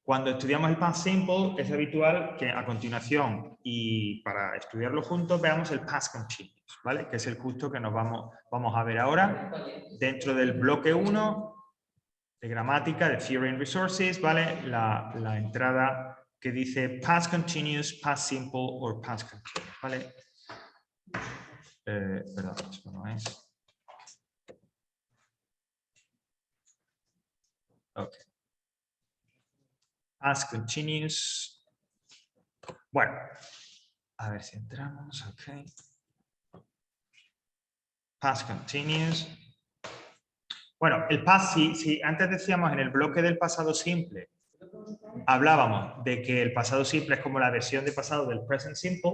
Cuando estudiamos el past simple es habitual que a continuación y para estudiarlo juntos veamos el past continuous, ¿vale? Que es el justo que nos vamos a ver ahora dentro del bloque 1 de gramática, de Theory and Resources, ¿vale? La entrada que dice past continuous, past simple or past continuous, ¿vale? Perdón, esto no es. Ok. Past continuous. Bueno, a ver si entramos, ok. Past continuous. Bueno, el past, si antes decíamos en el bloque del pasado simple, hablábamos de que el pasado simple es como la versión de pasado del present simple,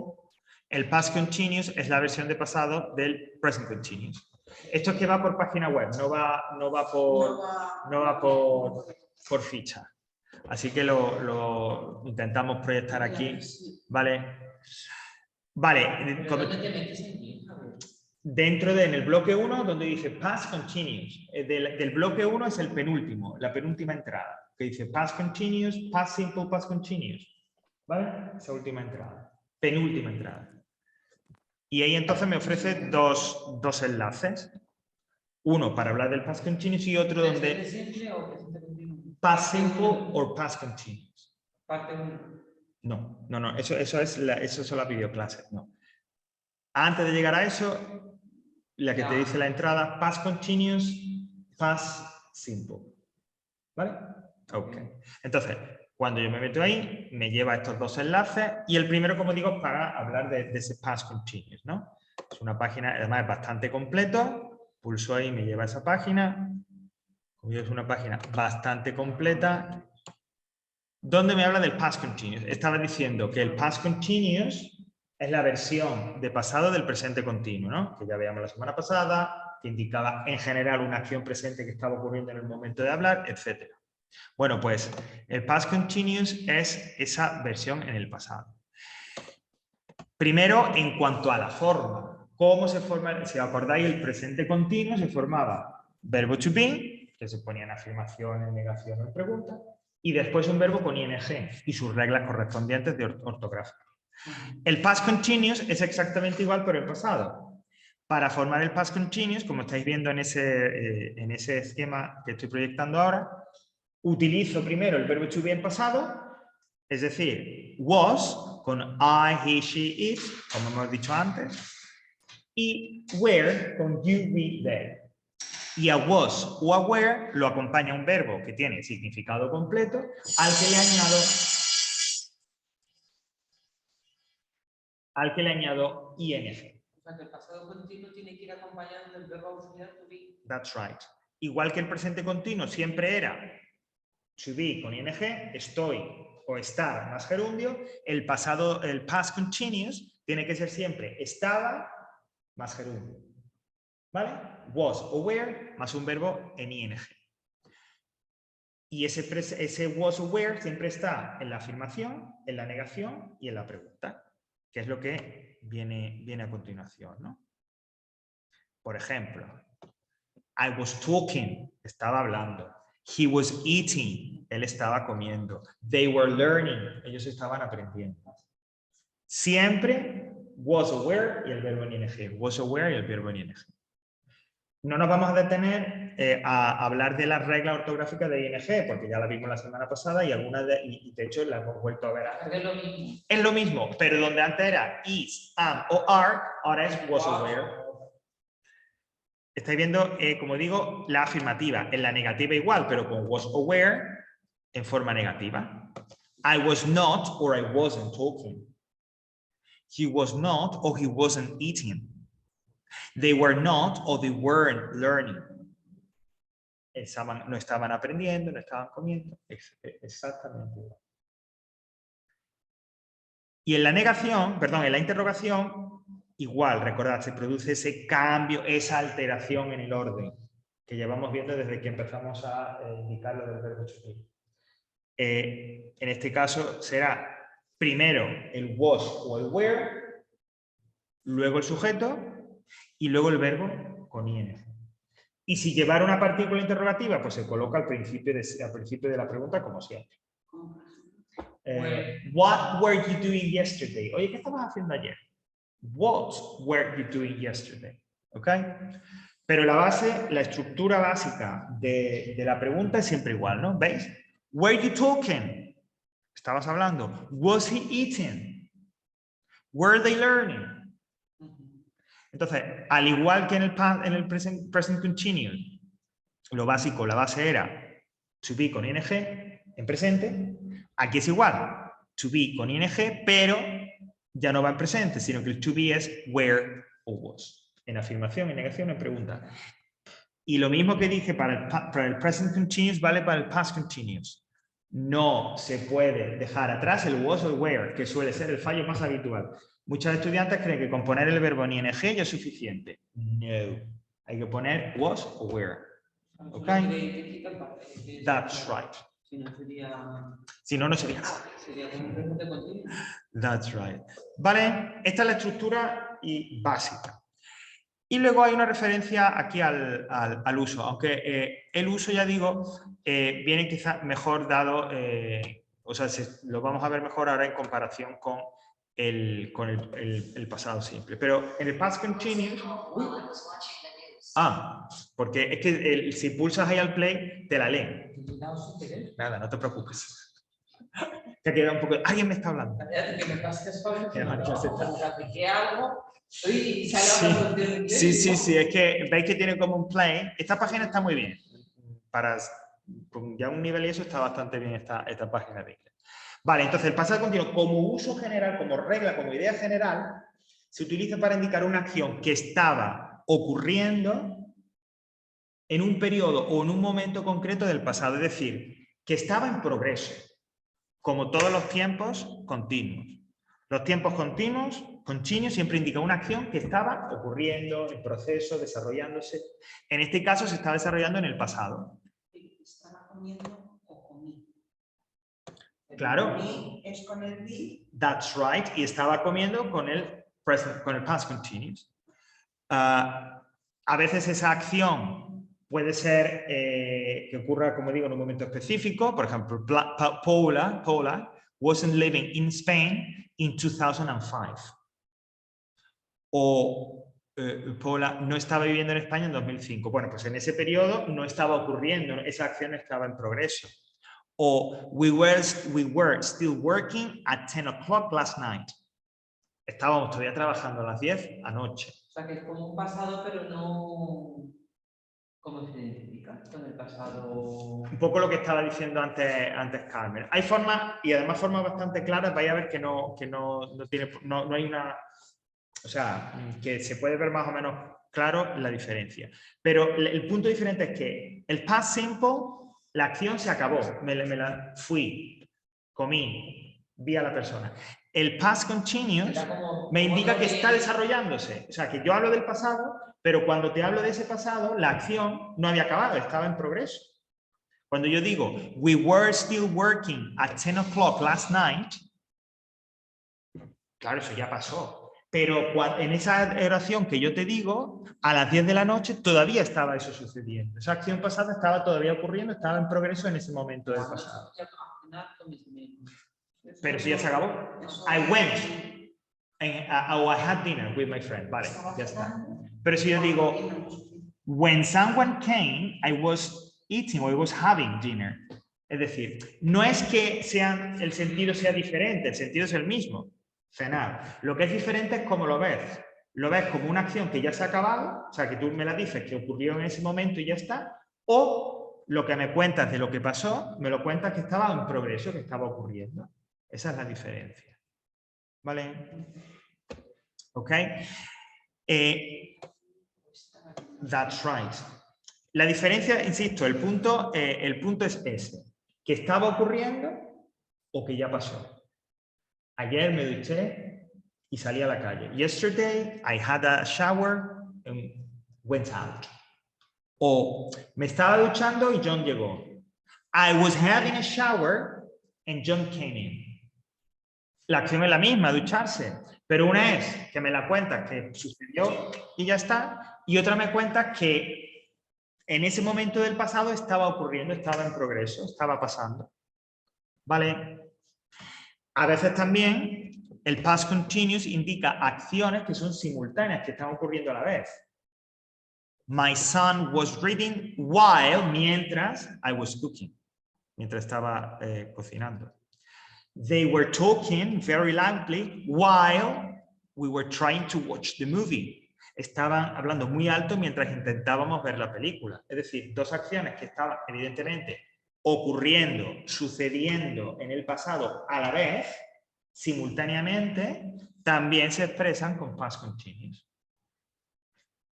el past continuous es la versión de pasado del present continuous. Esto es que va por página web, no va por ficha. Así que lo intentamos proyectar aquí, ¿vale? Vale, en el bloque 1 donde dice past continuous, del bloque 1 es el penúltimo, la penúltima entrada, que dice past continuous, past simple, past continuous, ¿vale? Esa última entrada, penúltima entrada. Y ahí entonces me ofrece dos enlaces, uno para hablar del past continuous y otro donde past simple o past continuous. Parte 1. No, eso son las videoclases, no. Antes de llegar a eso, la que te dice la entrada, past continuous, past simple. ¿Vale? Ok. Entonces, cuando yo me meto ahí, me lleva a estos dos enlaces y el primero, como digo, para hablar de ese past continuous, ¿no? Es una página, además es bastante completo, pulso ahí, me lleva a esa página. Como digo, es una página bastante completa, donde me habla del past continuous. Estaba diciendo que el past continuous es la versión de pasado del presente continuo, ¿no? Que ya veíamos la semana pasada, que indicaba en general una acción presente que estaba ocurriendo en el momento de hablar, etc. Bueno, pues el past continuous es esa versión en el pasado. Primero, en cuanto a la forma. ¿Cómo se forma? Si acordáis, el presente continuo se formaba verbo to be, que se ponía en afirmación, en negación o en pregunta, y después un verbo con ing y sus reglas correspondientes de ortografía. El past continuous es exactamente igual, pero en pasado. Para formar el past continuous, como estáis viendo en ese esquema que estoy proyectando ahora, utilizo primero el verbo to be en pasado, es decir, was con I, he, she, it, como hemos dicho antes, y were con you, we, they. Y a was o a were lo acompaña un verbo que tiene significado completo al que le añado ing. O sea, que el pasado continuo tiene que ir acompañado del verbo auxiliar to be. That's right. Igual que el presente continuo siempre era to be con ing, estoy o estar más gerundio, el past continuous tiene que ser siempre estaba más gerundio. ¿Vale? Was o were más un verbo en ing. Y ese was o were siempre está en la afirmación, en la negación y en la pregunta, que es lo que viene a continuación, ¿no? Por ejemplo, I was talking, estaba hablando. He was eating, él estaba comiendo. They were learning, ellos estaban aprendiendo. Siempre was o were y el verbo en ing. Was o were y el verbo en ing. No nos vamos a detener a hablar de las reglas ortográficas de ing, porque ya la vimos la semana pasada y algunas de hecho la hemos vuelto a ver. Es lo mismo, pero donde antes era is, am o are, ahora es was o were. Estáis viendo, como digo, la afirmativa. En la negativa igual, pero con was o were en forma negativa. I was not or I wasn't talking. He was not or he wasn't eating. They were not or they weren't learning. No estaban aprendiendo, no estaban comiendo. Exactamente igual. Y en la negación, perdón, en la interrogación, igual, recordad, se produce ese cambio, esa alteración en el orden que llevamos viendo desde que empezamos a indicar lo del verbo to be. En este caso será primero el was o el were, luego el sujeto y luego el verbo con ing. Y si llevara una partícula interrogativa, pues se coloca al principio de la pregunta como siempre. What were you doing yesterday? Oye, ¿qué estabas haciendo ayer? What were you doing yesterday? ¿Ok? Pero la base, la estructura básica de la pregunta es siempre igual, ¿no? ¿Veis? Were you talking? Estabas hablando. Was he eating? Were they learning? Entonces, al igual que en el present continuous, lo básico, la base era to be con ing en presente. Aquí es igual, to be con ing, pero ya no va en presente, sino que el to be es where o was. En afirmación, en negación, en pregunta. Y lo mismo que dije para el present continuous vale para el past continuous. No se puede dejar atrás el was o el where, que suele ser el fallo más habitual. Muchos estudiantes creen que con poner el verbo en ing ya es suficiente. No. Hay que poner was o where. ¿Ok? That's right. Si no, no sería nada. That's right. Vale, esta es la estructura básica. Y luego hay una referencia aquí al uso, aunque el uso, ya digo, viene quizás mejor dado, o sea, lo vamos a ver mejor ahora en comparación con el pasado simple. Pero en el past continuous... porque es que si pulsas ahí al play, te la leen. Nada, no te preocupes. Te queda un poco... Alguien me está hablando. Sí, es que veis que tiene como un play. Esta página está muy bien. Para ya un nivel y eso está bastante bien esta página de inglés. Vale, entonces el pasado continuo como uso general, como regla, como idea general, se utiliza para indicar una acción que estaba ocurriendo en un periodo o en un momento concreto del pasado, es decir, que estaba en progreso, como todos los tiempos continuos. Los tiempos continuos siempre indican una acción que estaba ocurriendo, en proceso, desarrollándose. En este caso se está desarrollando en el pasado. ¿Estaba comiendo o comí? Claro. Comí es con el be. That's right. Y estaba comiendo con el past continuous. A veces esa acción puede ser que ocurra, como digo, en un momento específico. Por ejemplo, Paula wasn't living in Spain in 2005. O Paula no estaba viviendo en España en 2005. Bueno, pues en ese periodo no estaba ocurriendo, esa acción estaba en progreso. O we were still working at 10 o'clock last night. Estábamos todavía trabajando a las 10 anoche. O sea, que es como un pasado, pero no... ¿Cómo se identifica con el pasado? Un poco lo que estaba diciendo antes Carmen. Hay formas, y además formas bastante claras, vais a ver que no hay una... O sea, que se puede ver más o menos claro la diferencia. Pero el punto diferente es que el past simple, la acción se acabó. Me la fui, comí, vi a la persona. El past continuous me indica que está desarrollándose. O sea, que yo hablo del pasado, pero cuando te hablo de ese pasado, la acción no había acabado, estaba en progreso. Cuando yo digo, we were still working at 10 o'clock last night, claro, eso ya pasó. Pero en esa oración que yo te digo, a las 10 de la noche todavía estaba eso sucediendo. Esa acción pasada estaba todavía ocurriendo, estaba en progreso en ese momento del pasado. Pero si ya se acabó. I went I had dinner with my friend. Vale, ya está. Pero si yo digo, when someone came, I was eating or I was having dinner. Es decir, no es que el sentido sea diferente, el sentido es el mismo. Cenar. Lo que es diferente es cómo lo ves. Lo ves como una acción que ya se ha acabado, o sea, que tú me la dices que ocurrió en ese momento y ya está, o lo que me cuentas de lo que pasó, me lo cuentas que estaba en progreso, que estaba ocurriendo. Esa es la diferencia. ¿Vale? ¿Ok? That's right. La diferencia, insisto, el punto es ese. Que estaba ocurriendo o que ya pasó. Ayer me duché y salí a la calle. Yesterday I had a shower and went out. O me estaba duchando y John llegó. I was having a shower and John came in. La acción es la misma, ducharse. Pero una es que me la cuentas que sucedió y ya está. Y otra me cuentas que en ese momento del pasado estaba ocurriendo, estaba en progreso, estaba pasando. ¿Vale? A veces también el past continuous indica acciones que son simultáneas, que están ocurriendo a la vez. My son was reading while, mientras I was cooking, mientras estaba cocinando. They were talking very loudly while we were trying to watch the movie. Estaban hablando muy alto mientras intentábamos ver la película. Es decir, dos acciones que estaban evidentemente ocurriendo, sucediendo en el pasado a la vez, simultáneamente, también se expresan con past continuous.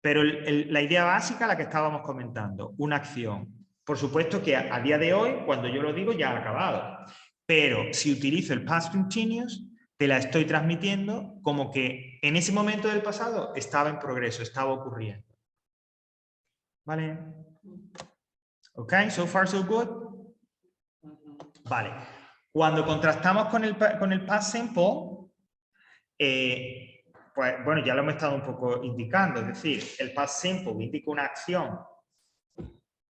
Pero la idea básica, la que estábamos comentando, una acción. Por supuesto que a día de hoy, cuando yo lo digo, ya ha acabado. Pero si utilizo el past continuous, te la estoy transmitiendo como que en ese momento del pasado estaba en progreso, estaba ocurriendo. ¿Vale? ¿Ok? So far, so good. Vale. Cuando contrastamos con el past simple, pues bueno, ya lo hemos estado un poco indicando. Es decir, el past simple indica una acción,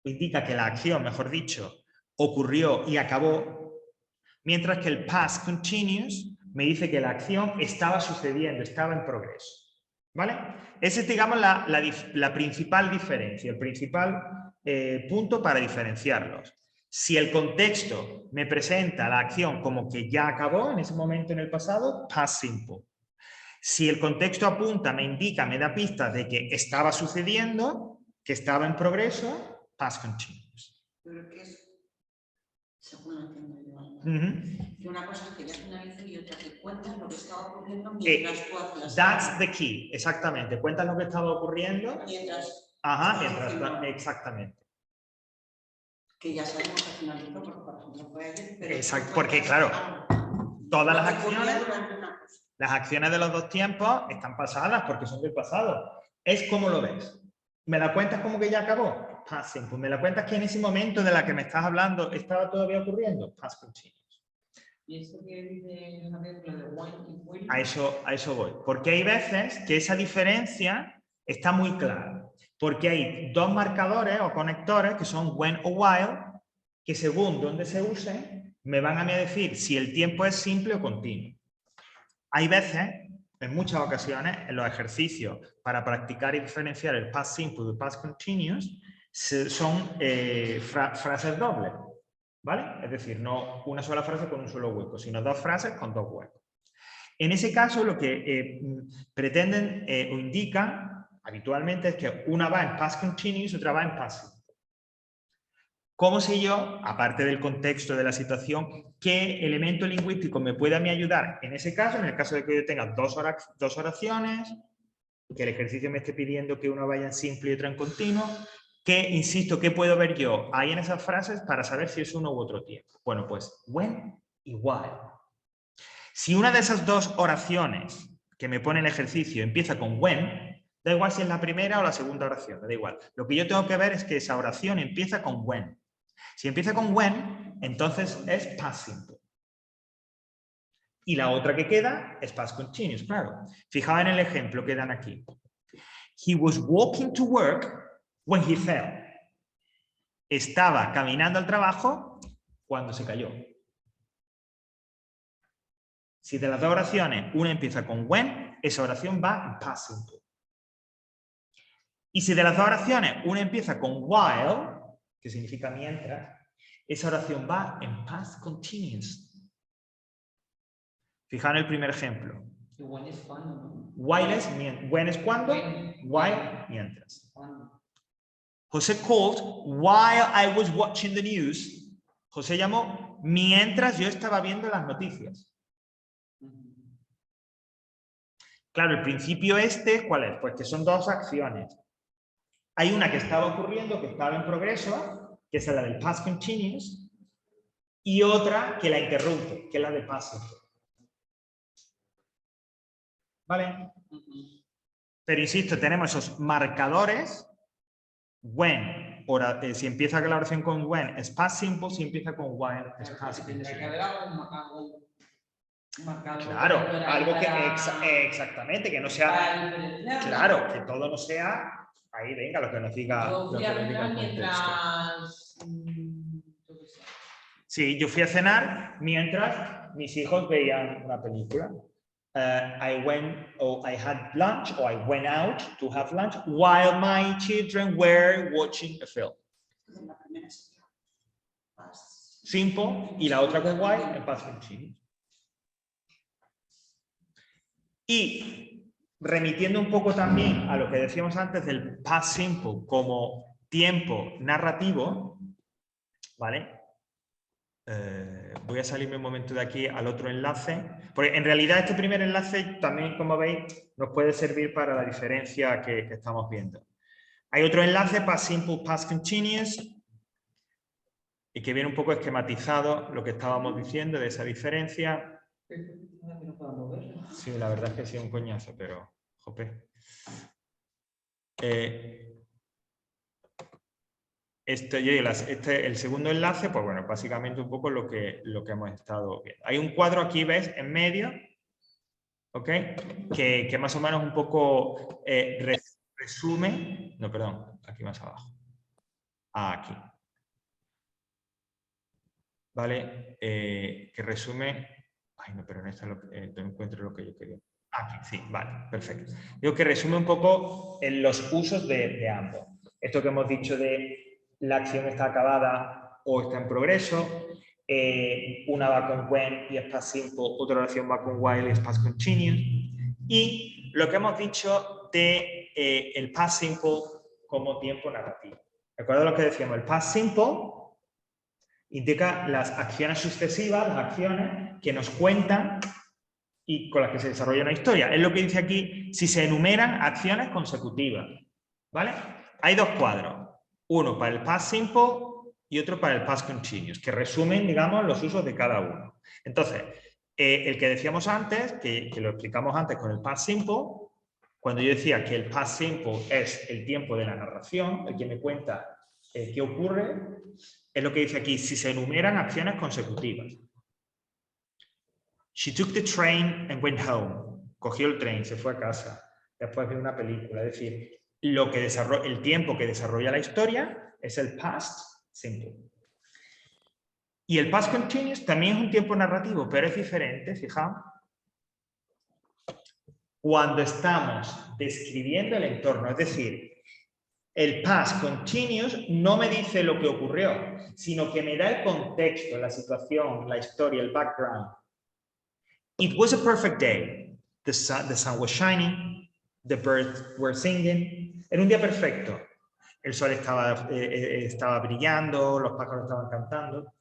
indica que la acción, mejor dicho, ocurrió y acabó, mientras que el past continuous me dice que la acción estaba sucediendo, estaba en progreso. ¿Vale? Esa es, digamos, la principal diferencia, el principal punto para diferenciarlos. Si el contexto me presenta la acción como que ya acabó en ese momento en el pasado, past simple. Si el contexto apunta, me indica, me da pistas de que estaba sucediendo, que estaba en progreso, past continuous. Pero que es, según lo entiendo yo, Uh-huh. una cosa es que ya finalice y otra que cuentas lo que estaba ocurriendo mientras tú hacías. That's the key, exactamente. Cuentas lo que estaba ocurriendo. Mientras. Ajá, mientras, exactamente. Que ya sabemos que finalizó, porque por ejemplo fue ayer. Pero exacto, porque claro, todas las acciones de los dos tiempos están pasadas porque son del pasado. Es como lo ves. ¿Me la cuentas como que ya acabó? Past simple. ¿Me la cuentas que en ese momento de la que me estás hablando estaba todavía ocurriendo? Past continuous. ¿Y eso que dice Javier, lo de when y will? A eso voy. Porque hay veces que esa diferencia está muy clara. Porque hay dos marcadores o conectores que son when o while, que según donde se usen, me van a decir si el tiempo es simple o continuo. Hay veces, en muchas ocasiones, en los ejercicios para practicar y diferenciar el past simple del past continuous, son frases dobles. ¿Vale? Es decir, no una sola frase con un solo hueco, sino dos frases con dos huecos. En ese caso, lo que pretenden o indican habitualmente es que una va en past continuous y otra va en past simple. ¿Cómo sé yo, aparte del contexto de la situación, qué elemento lingüístico me puede a mí ayudar en ese caso, en el caso de que yo tenga dos oraciones, que el ejercicio me esté pidiendo que una vaya en simple y otra en continuo? Que, insisto, ¿qué puedo ver yo ahí en esas frases para saber si es uno u otro tiempo? Bueno, pues when y while. Si una de esas dos oraciones que me pone el ejercicio empieza con when, da igual si es la primera o la segunda oración, me da igual. Lo que yo tengo que ver es que esa oración empieza con when. Si empieza con when, entonces es past simple. Y la otra que queda es past continuous, claro. Fijaos en el ejemplo que dan aquí. He was walking to work when he fell. Estaba caminando al trabajo cuando se cayó. Si de las dos oraciones una empieza con when, esa oración va en past simple. Y si de las dos oraciones una empieza con while, que significa mientras, esa oración va en past continuous. Fijaos en el primer ejemplo. When es cuando, ¿no? When es cuando, while mientras. Cuando. José called while I was watching the news. José llamó mientras yo estaba viendo las noticias. Claro, el principio ¿cuál es? Pues que son dos acciones. Hay una que estaba ocurriendo, que estaba en progreso, que es la del past continuous, y otra que la interrumpe, que es la del past simple. ¿Vale? Pero insisto, tenemos esos marcadores. When, si empieza la oración con when, es past simple, si empieza con while, es past simple. Tendrá que haber algo marcado. Claro, algo que exactamente, que no sea, claro, que todo no sea, ahí venga, lo que nos diga, lo que nos diga el contexto. Mientras, Sí, yo fui a cenar mientras mis hijos veían una película. I had lunch, or I went out to have lunch while my children were watching a film. Entonces, la primera sería past Simple, y la otra con while en past continuous. Y remitiendo un poco también a lo que decíamos antes del past simple como tiempo narrativo, ¿vale? Voy a salirme un momento de aquí al otro enlace, porque en realidad este primer enlace también, como veis, nos puede servir para la diferencia que estamos viendo. Hay otro enlace, past simple, past continuous, y que viene un poco esquematizado lo que estábamos diciendo de esa diferencia. Sí, la verdad es que sí, un coñazo, pero jope. El segundo enlace, pues bueno, básicamente un poco lo que hemos estado viendo. Hay un cuadro aquí, ¿ves? En medio, ¿ok? Que más o menos un poco resume... No, perdón, aquí más abajo. Aquí. ¿Vale? Que resume... Ay, no, pero en esta no encuentro lo que yo quería. Aquí, sí, vale, perfecto. Digo que resume un poco en los usos de ambos. Esto que hemos dicho de la acción está acabada o está en progreso, una va con when y es past simple, otra oración va con while y es past continuous, y lo que hemos dicho de el past simple como tiempo narrativo. ¿Recuerda lo que decíamos? El past simple indica las acciones sucesivas, las acciones que nos cuentan y con las que se desarrolla una historia. Es lo que dice aquí, si se enumeran acciones consecutivas, ¿vale? Hay dos cuadros, uno para el past simple y otro para el past continuous, que resumen, digamos, los usos de cada uno. Entonces, el que decíamos antes, que lo explicamos antes con el past simple, cuando yo decía que el past simple es el tiempo de la narración, el que me cuenta qué ocurre, es lo que dice aquí, si se enumeran acciones consecutivas. She took the train and went home. Cogió el tren, se fue a casa. Después vio una película. Es decir, el tiempo que desarrolla la historia es el past simple. Y el past continuous también es un tiempo narrativo, pero es diferente, fijaos. Cuando estamos describiendo el entorno, es decir, el past continuous no me dice lo que ocurrió, sino que me da el contexto, la situación, la historia, el background. It was a perfect day. The sun was shining. The birds were singing. Era un día perfecto. El sol estaba brillando, los pájaros estaban cantando.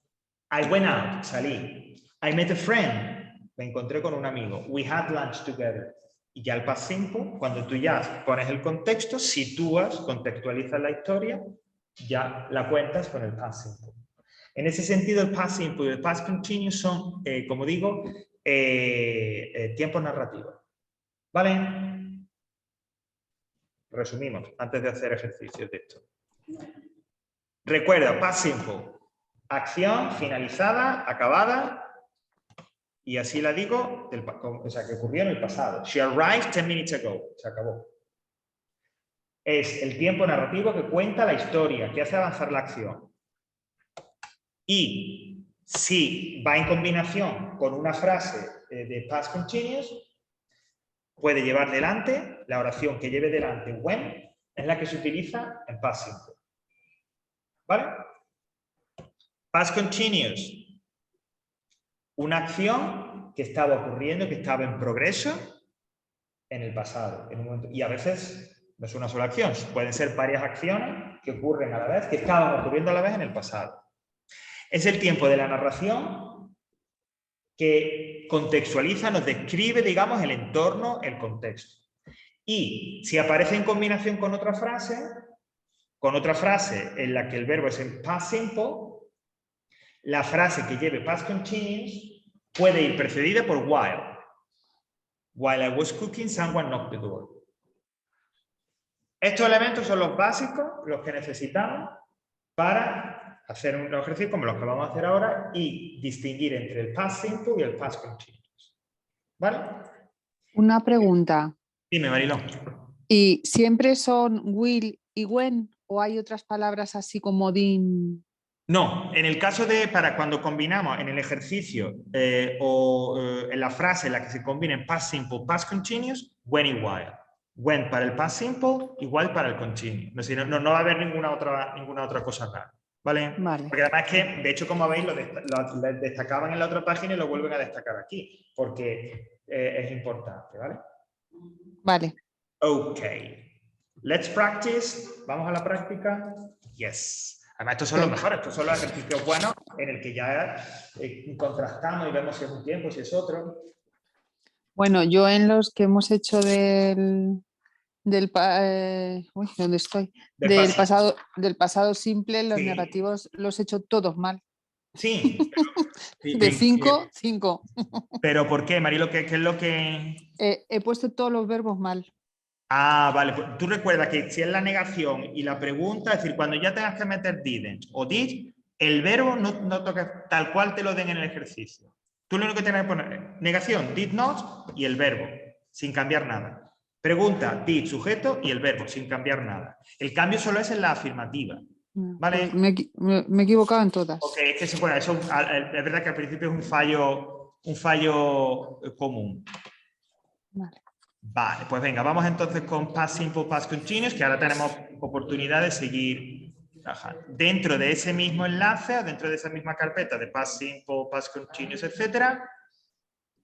I went out, salí. I met a friend. Me encontré con un amigo. We had lunch together. Y ya el past simple, cuando tú ya pones el contexto, sitúas, contextualizas la historia, ya la cuentas con el past simple. En ese sentido, el past simple y el past continuous son, como digo, tiempos narrativos. ¿Vale? Resumimos, antes de hacer ejercicios de esto. Recuerda, past simple. Acción finalizada, acabada, y así la digo, o sea, que ocurrió en el pasado. She arrived 10 minutes ago. Se acabó. Es el tiempo narrativo que cuenta la historia, que hace avanzar la acción. Y si va en combinación con una frase de past continuous, puede llevar delante, la oración que lleve delante when, es la que se utiliza en past simple. ¿Vale? Past continuous. Una acción que estaba ocurriendo, que estaba en progreso en el pasado. En un momento, y a veces no es una sola acción, pueden ser varias acciones que ocurren a la vez, que estaban ocurriendo a la vez en el pasado. Es el tiempo de la narración que contextualiza, nos describe, digamos, el entorno, el contexto. Y si aparece en combinación con otra frase en la que el verbo es en past simple, la frase que lleve past continuous puede ir precedida por while. While I was cooking, someone knocked the door. Estos elementos son los básicos, los que necesitamos para hacer un ejercicio como los que vamos a hacer ahora y distinguir entre el past simple y el past continuous. ¿Vale? Una pregunta. Dime, Mariló. ¿Y siempre son will y when? ¿O hay otras palabras así como din? No, en el caso de para cuando combinamos en el ejercicio en la frase en la que se combinen past simple, past continuous, when y while. When para el past simple, igual para el continuous. Es decir, no va a haber ninguna otra cosa rara. ¿Vale? Vale. Porque además que, de hecho, como veis, lo destacaban en la otra página y lo vuelven a destacar aquí, porque es importante, ¿vale? Vale. Ok. Let's practice. ¿Vamos a la práctica? Yes. Además, estos son los mejores, estos son los ejercicios buenos en el que ya contrastamos y vemos si es un tiempo, si es otro. Bueno, yo en los que hemos hecho ¿dónde estoy? Del pasado simple, los Sí. negativos los he hecho todos mal. Sí. De 5, 5. ¿Pero por qué, Marilo? ¿Qué es lo que...? He puesto todos los verbos mal. Ah, vale. Pues tú recuerda que si es la negación y la pregunta, es decir, cuando ya tengas que meter didn't o did, el verbo no toca tal cual te lo den en el ejercicio. Tú lo único que tienes que poner es negación, did not y el verbo, sin cambiar nada. Pregunta, did, sujeto y el verbo, sin cambiar nada. El cambio solo es en la afirmativa. ¿Vale? Pues me he equivocado en todas. Ok, es que bueno, eso es verdad que al principio es un fallo común. Vale. Vale, pues venga, vamos entonces con past simple, past continuous, que ahora tenemos oportunidad de seguir trabajando. Dentro de ese mismo enlace, o dentro de esa misma carpeta de past simple, past continuous, etcétera,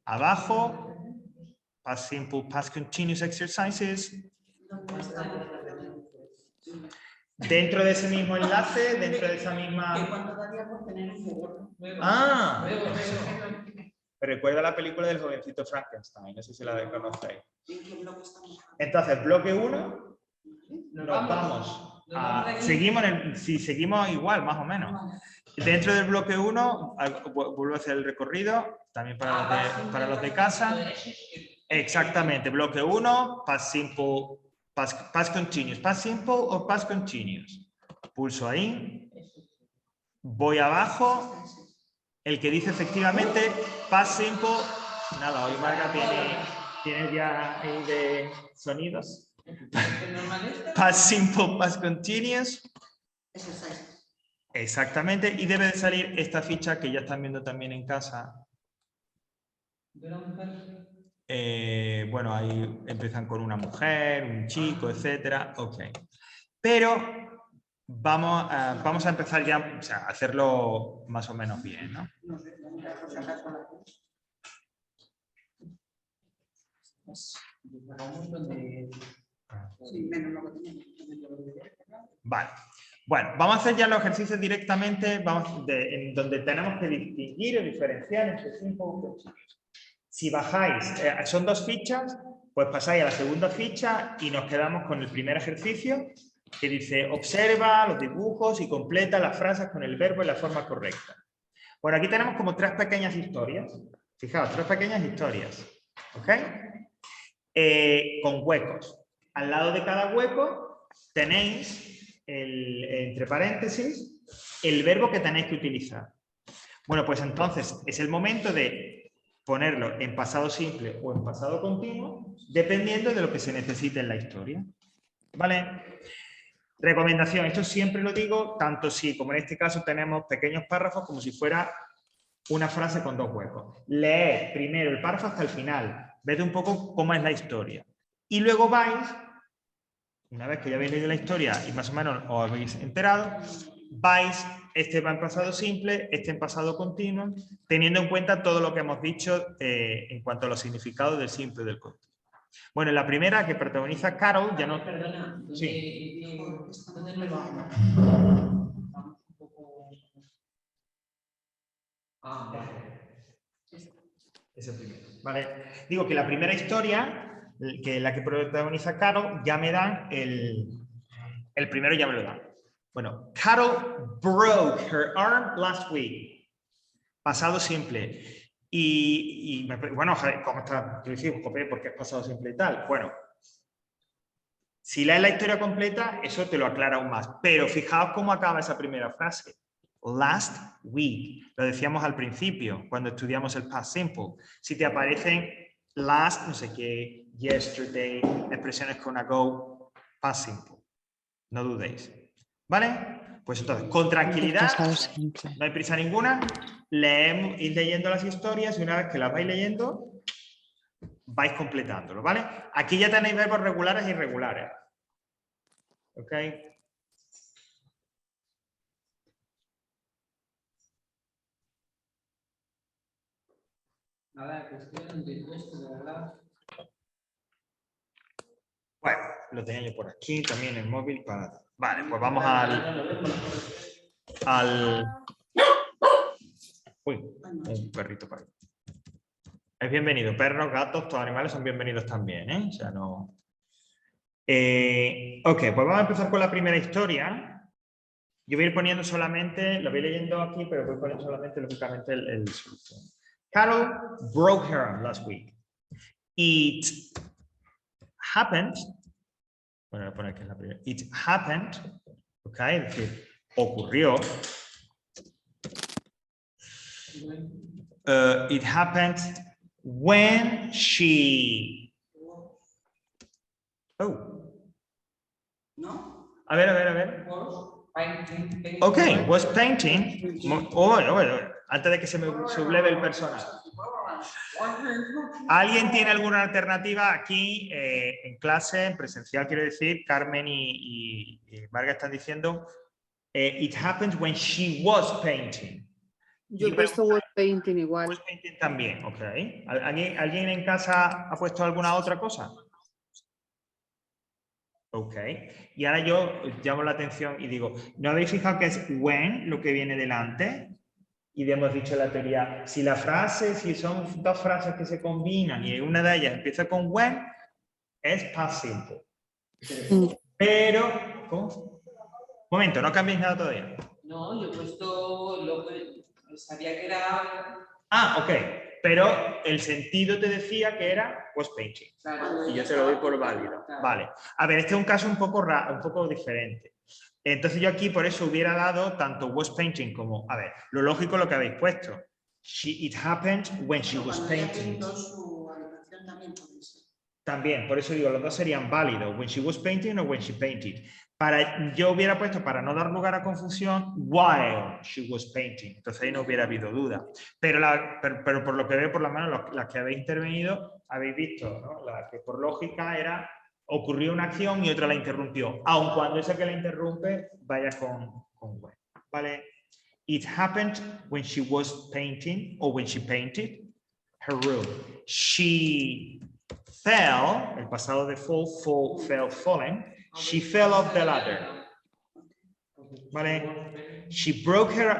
abajo, past simple, past continuous exercises. Dentro de ese mismo enlace, dentro de esa misma... Que cuánto daría por tener un juego. Ah, recuerda la película del jovencito Frankenstein, no sé si la conocéis. ¿En qué bloque estamos? Entonces, bloque 1, nos vamos seguimos si seguimos igual, más o menos. Dentro del bloque 1, vuelvo a hacer el recorrido, también para los de casa. Exactamente, bloque 1, past simple, past continuous, past simple o past continuous. Pulso ahí, voy abajo, el que dice efectivamente past simple. Nada, hoy Marga tiene ya ahí de sonidos. Past simple, past continuous. Exactamente, y debe de salir esta ficha que ya están viendo también en casa. Bueno, ahí empiezan con una mujer, un chico, etcétera. Ok. Pero vamos a empezar ya, o sea, a hacerlo más o menos bien, ¿no? Vale. Bueno, vamos a hacer ya los ejercicios directamente, en donde tenemos que distinguir o diferenciar entre simple y continuous. Si bajáis, son 2 fichas, pues pasáis a la segunda ficha y nos quedamos con el primer ejercicio que dice observa los dibujos y completa las frases con el verbo en la forma correcta. Bueno, aquí tenemos como 3 pequeñas historias. Fijaos, 3 pequeñas historias. ¿Ok? Con huecos. Al lado de cada hueco tenéis, entre paréntesis, el verbo que tenéis que utilizar. Bueno, pues entonces es el momento de ponerlo en pasado simple o en pasado continuo, dependiendo de lo que se necesite en la historia. ¿Vale? Recomendación, esto siempre lo digo, tanto si, como en este caso, tenemos pequeños párrafos, como si fuera una frase con 2 huecos. Leed primero el párrafo hasta el final, ved un poco cómo es la historia. Y luego vais, una vez que ya habéis leído la historia y más o menos os habéis enterado, vais, este va en pasado simple, este en pasado continuo, teniendo en cuenta todo lo que hemos dicho en cuanto a los significados del simple y del continuo. Bueno, en la primera, que protagoniza Carol, ya no... Perdona, Sí. ¿dónde lo vamos? Un poco... Ah, vale. Es el primero, ¿vale? Digo que la primera historia, que la que protagoniza Carol, ya me dan el primero ya me lo dan. Bueno, Carol broke her arm last week. Pasado simple. Y bueno, ¿cómo está? Yo decía, ¿por qué es pasado simple y tal? Bueno, si lees la historia completa, eso te lo aclara aún más. Pero fijaos cómo acaba esa primera frase. Last week. Lo decíamos al principio, cuando estudiamos el past simple. Si te aparecen last, no sé qué, yesterday, expresiones con ago, past simple. No dudéis. ¿Vale? Pues entonces, con tranquilidad, Pasado simple. no hay prisa ninguna, id leyendo las historias y una vez que las vais leyendo, vais completándolo, ¿vale? Aquí ya tenéis verbos regulares e irregulares. ¿Ok? Nada, cuestión de puesto, de verdad. Bueno, lo tenía yo por aquí, también el móvil para... Vale, pues vamos al... Uy, un perrito por ahí. Es bienvenido. Perros, gatos, todos animales son bienvenidos también, ¿eh? O sea, no... ok, pues vamos a empezar con la primera historia. Yo voy a ir poniendo solamente, lo voy leyendo aquí, pero voy poniendo solamente, lógicamente, el solución. Carol broke her arm last week. It happened, bueno, voy a poner que es la primera. It happened, ok, es decir, ocurrió. It happened when she... Oh. ¿No? A ver. Painting. Ok, was painting. Bueno, antes de que se me subleve el personaje. ¿Alguien tiene alguna alternativa aquí en clase, en presencial, quiero decir? Carmen y Marga están diciendo it happened when she was painting. Yo he puesto was painting igual. Was painting también, ok. ¿Alguien en casa ha puesto alguna otra cosa? Ok. Y ahora yo llamo la atención y digo, ¿no habéis fijado que es when lo que viene delante? Y hemos dicho en la teoría, si la frase, si son dos frases que se combinan y una de ellas empieza con when, es past simple. Pero, ¿cómo? Momento, no cambiéis nada todavía. No, yo he puesto lo que sabía que era. Ah, ok. Pero el sentido te decía que era was painting. Claro, Y yo te lo doy por válido. Claro. Vale. A ver, este es un caso un poco raro, un poco diferente. Entonces yo aquí por eso hubiera dado tanto was painting como, a ver, lo lógico es lo que habéis puesto. It happened when she was painting. Su habitación también puede ser. También, por eso digo, los dos serían válidos. When she was painting o when she painted. Yo hubiera puesto, para no dar lugar a confusión, while she was painting. Entonces ahí no hubiera habido duda. Pero por lo que veo, por lo menos las que habéis intervenido, habéis visto, ¿no? La que por lógica era, ocurrió una acción y otra la interrumpió. Aun cuando esa que la interrumpe vaya con when. ¿Vale? It happened when she was painting or when she painted her room. She fell, el pasado de fell, fallen. She fell off the ladder. Vale.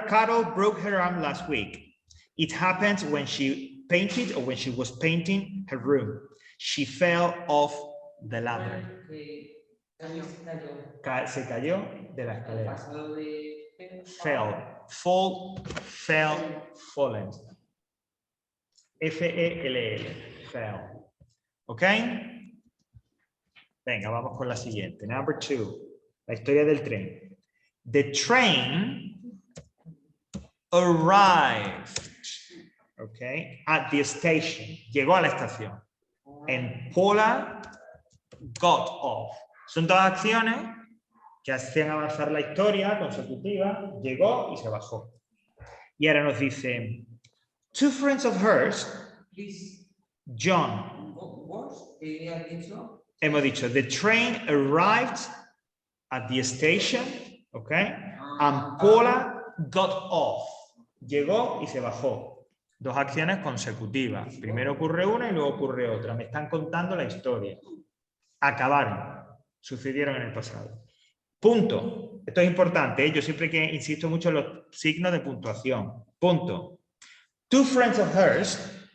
Carol broke her arm last week. It happened when she painted or when she was painting her room. She fell off the ladder. Se cayó de la escalera. Fell. Fall, fell, fallen. F-E-L-L. Fell. ¿Ok? Venga, vamos con la siguiente. Number 2. La historia del tren. The train arrived, okay, at the station. Llegó a la estación. And Paula got off. Son todas acciones que hacían avanzar la historia consecutiva. Llegó y se bajó. Y ahora nos dice, two friends of hers, John. Hemos dicho, the train arrived at the station, okay, and Paula got off. Llegó y se bajó. Dos acciones consecutivas. Primero ocurre una y luego ocurre otra. Me están contando la historia. Acabaron. Sucedieron en el pasado. Punto. Esto es importante, ¿eh? Yo siempre que insisto mucho en los signos de puntuación. Punto. Two friends of hers,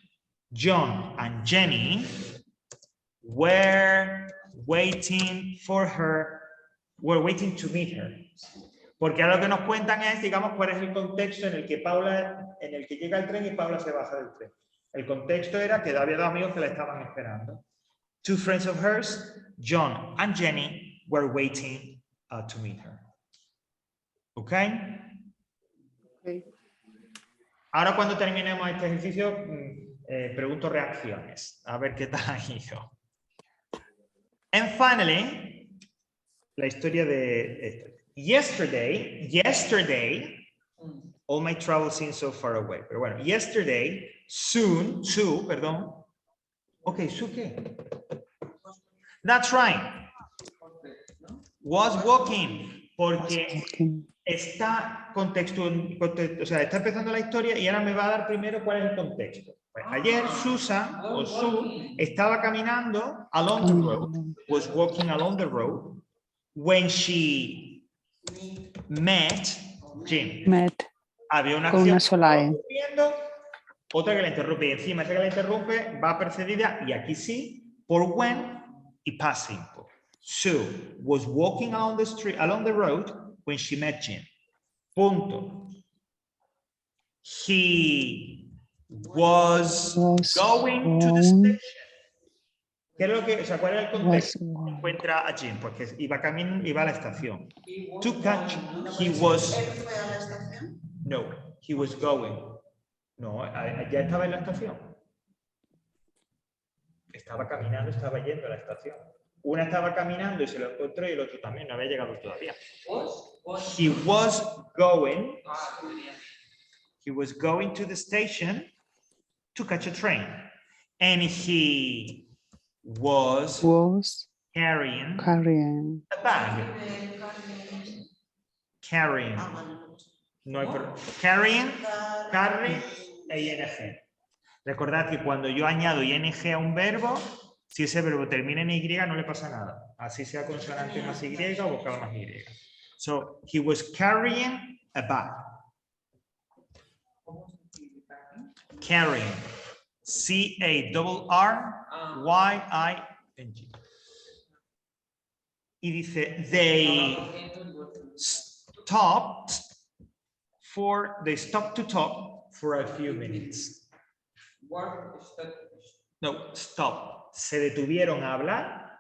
John and Jenny, were waiting to meet her. Porque ahora lo que nos cuentan es, digamos, cuál es el contexto en el que llega el tren y Paula se baja del tren. El contexto era que había dos amigos que la estaban esperando. Two friends of hers, John and Jenny, were waiting to meet her. ¿Ok? Ahora cuando terminemos este ejercicio, pregunto reacciones. A ver qué tal ha ido. And finally, la historia de Yesterday, all my travels seem so far away. Pero bueno, yesterday, Sue, perdón. Ok, Sue, ¿qué? That's right. Was walking, porque está o sea, está empezando la historia y ahora me va a dar primero cuál es el contexto. Pues ayer Susan o Sue estaba caminando along the road, was walking along the road, when she met Jim. Había una Con acción una sola E. ocurriendo, otra que la interrumpe, y encima esa que la interrumpe va precedida, y aquí sí, por when y past simple. Sue was walking along the road when she met Jim. Punto. He was going to the station. ¿Qué es lo que, o sea, cuál era el contexto? Encuentra a Jim, porque iba a la estación. To catch, he was. ¿Él fue a la estación? No, he was going. No, ya estaba en la estación. Estaba caminando, estaba yendo a la estación. Una estaba caminando y se lo encontró y el otro también, no había llegado todavía. He was going. He was going to the station to catch a train. And he was carrying a bag. Carrying. No hay problema. Carrying, carry e ing. Recordad que cuando yo añado ing a un verbo, si ese verbo termina en y, no le pasa nada. Así sea consonante más y o vocal más y. So, he was carrying a bag. Carrying. C-A-R-R-Y-I-N-G. Y dice, they stopped to talk for a few minutes. No, stop. Se detuvieron a hablar.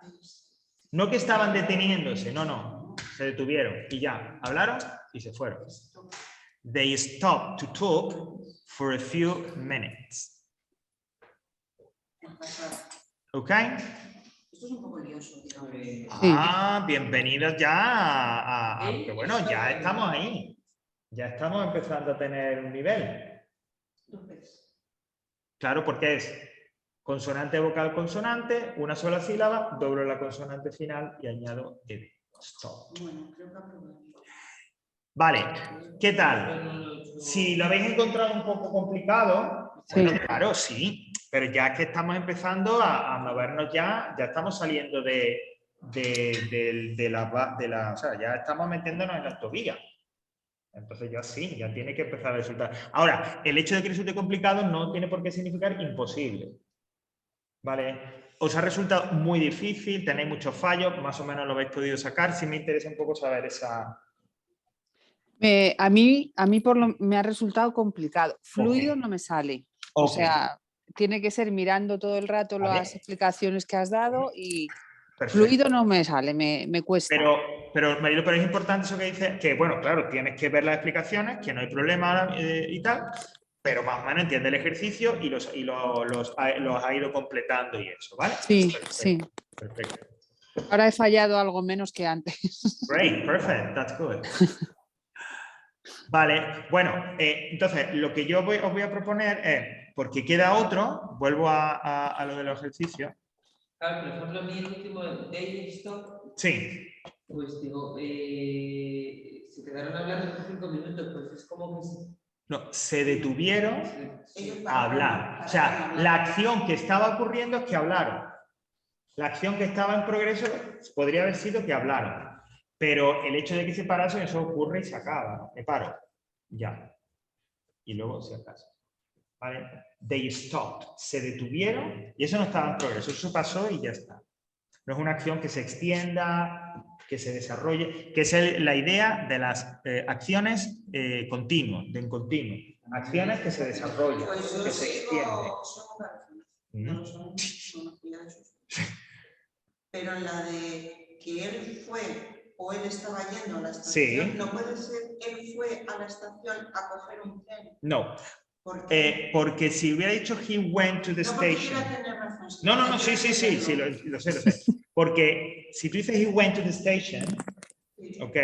No que estaban deteniéndose, no. Se detuvieron y ya. Hablaron y se fueron. They stopped to talk for a few minutes. ¿Ok? Esto es un poco lioso, digamos. Bienvenidos ya aunque bueno, ya estamos ahí. Ya estamos empezando a tener un nivel. Claro, porque es consonante, vocal, consonante, una sola sílaba, doblo la consonante final y añado ed. Stop. Bueno, creo que aprobamos. Vale, ¿qué tal? Si lo habéis encontrado un poco complicado, bueno, claro, sí, pero ya que estamos empezando a movernos ya estamos saliendo de la, o sea, ya estamos metiéndonos en la autovía. Entonces ya sí, ya tiene que empezar a resultar. Ahora, el hecho de que resulte complicado no tiene por qué significar imposible. ¿Vale? Os ha resultado muy difícil, tenéis muchos fallos, más o menos lo habéis podido sacar. Sí me interesa un poco saber esa... A mí me ha resultado complicado. Fluido no me sale. O sea, tiene que ser mirando todo el rato las explicaciones que has dado y fluido no me sale, me cuesta. Pero Marilo, pero es importante eso que dice, que bueno, claro, tienes que ver las explicaciones, que no hay problema y tal, pero más o menos entiende el ejercicio y los ha ido completando y eso, ¿vale? Sí, perfecto, sí. Perfecto. Ahora he fallado algo menos que antes. Great, perfect, that's good. Vale, bueno, entonces lo que yo os voy a proponer es, porque queda otro, vuelvo a lo de los ejercicios. Claro, por ejemplo, a mí el último daily stop, sí. Pues digo, se quedaron hablando por 5 minutos, pues es como que... No, se detuvieron a hablar. O sea, la acción que estaba ocurriendo es que hablaron. La acción que estaba en progreso podría haber sido que hablaron. Pero el hecho de que se parasen, eso ocurre y se acaba, ¿no? Me paro. Ya. Y luego se acaso. ¿Vale? They stopped. Se detuvieron y eso no estaba en progreso. Eso pasó y ya está. No es una acción que se extienda, que se desarrolle, que es la idea de las acciones continuas, de en continuo. Acciones que se desarrollan, que se extienden. Pero en la de que él fue o él estaba yendo a la estación, sí. ¿no puede ser él fue a la estación a coger un tren? No. Porque si hubiera dicho he went to the station. No, sí, lo sé. Porque si tú dices he went to the station, ok,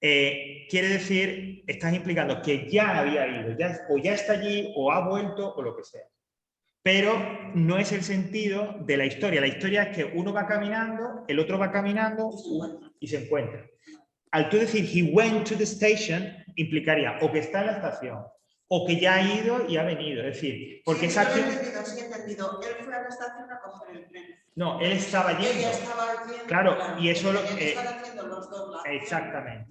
quiere decir, estás implicando que ya había ido, o ya está allí, o ha vuelto, o lo que sea. Pero no es el sentido de la historia. La historia es que uno va caminando, el otro va caminando y se encuentra. Al tú decir he went to the station, implicaría o que está en la estación, o que ya ha ido y ha venido. Es decir, porque esa acción... Sí, he entendido. Él fue a la estación a coger el tren. No, él estaba yendo. Ella estaba yendo. Claro, y eso lo están haciendo los dos lados. Exactamente.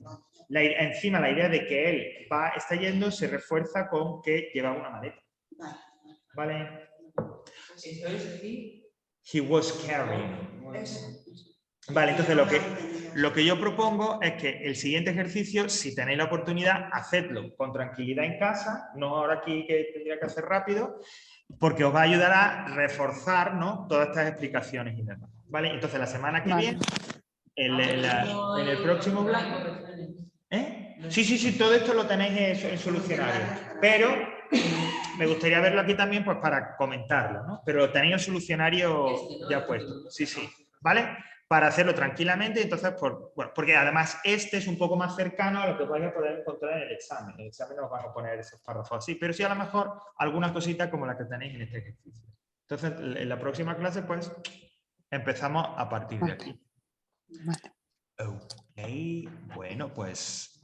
Encima, la idea de que él está yendo se refuerza con que lleva una maleta. ¿Vale? Eso es He was carrying. Eso. Vale, entonces lo que yo propongo es que el siguiente ejercicio, si tenéis la oportunidad, hacedlo con tranquilidad en casa, no ahora aquí que tendría que hacer rápido, porque os va a ayudar a reforzar, ¿no?, todas estas explicaciones y demás. ¿Vale? Entonces la semana que viene, en el próximo blog... Sí, todo esto lo tenéis en solucionario, pero me gustaría verlo aquí también pues para comentarlo, ¿no? Pero tenéis el solucionario ya puesto, sí, ¿vale? Para hacerlo tranquilamente, entonces, bueno, porque además este es un poco más cercano a lo que vais a poder encontrar en el examen. En el examen no os van a poner esos párrafos así, pero sí a lo mejor algunas cositas como las que tenéis en este ejercicio. Entonces, en la próxima clase, pues, empezamos a partir de aquí. Vale. Ok, bueno, pues